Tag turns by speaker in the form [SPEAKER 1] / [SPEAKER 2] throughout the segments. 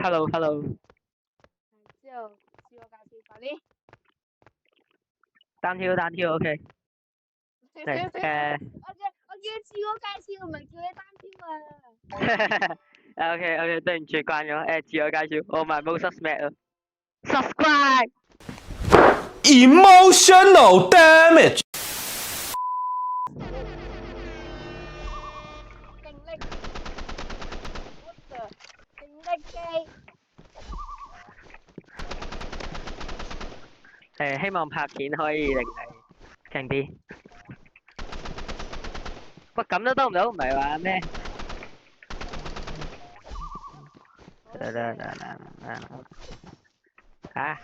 [SPEAKER 1] hello。
[SPEAKER 2] 之後自我介紹快啲。
[SPEAKER 1] 單挑，OK。嚟
[SPEAKER 2] 我叫你自我介紹，唔係叫你單挑啊。
[SPEAKER 1] OK，對唔住慣咗。自我介紹，我咪 Moses Matt 咯。Subscribe。
[SPEAKER 3] Emotional damage。
[SPEAKER 2] 勁力，what the，勁力機。
[SPEAKER 1] 希望拍片可以令你勁啲。喂，咁都得唔到？唔係話咩？嚇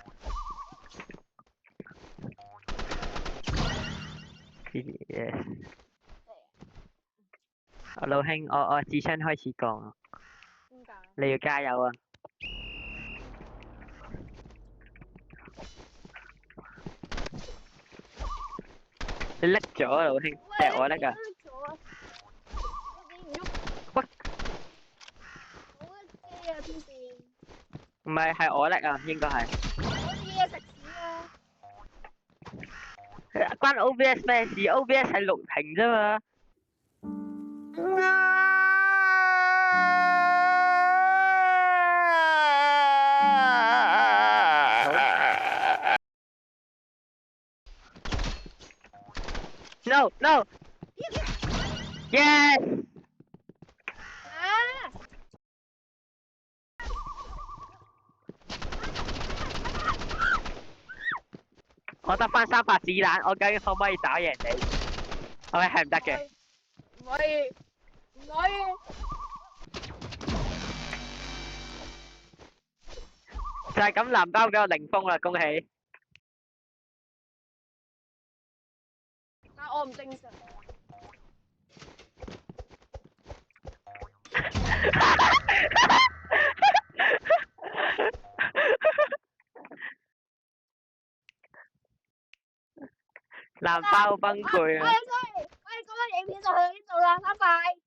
[SPEAKER 1] ？Yes。我老兄，我智商開始降，
[SPEAKER 2] 點解？
[SPEAKER 1] 你要加油啊！你叻咗啊，老兄，定我叻啊？喂，
[SPEAKER 2] 好機啊，天線。
[SPEAKER 1] 唔係，係我叻啊，應該係。
[SPEAKER 2] 我啲嘢食屎啊！
[SPEAKER 1] 關 OBS 咩事？OBS 係錄屏啫嘛。No。Yes。我得翻3發子彈，我究竟可唔可以打贏你？我係唔得嘅。
[SPEAKER 2] 唔可以，唔可以。
[SPEAKER 1] 就係咁，藍包俾我零封啦，恭喜！
[SPEAKER 2] 但我唔正常。
[SPEAKER 1] 藍包崩潰啊！
[SPEAKER 2] 我哋講緊影片就去呢度啦，拜拜。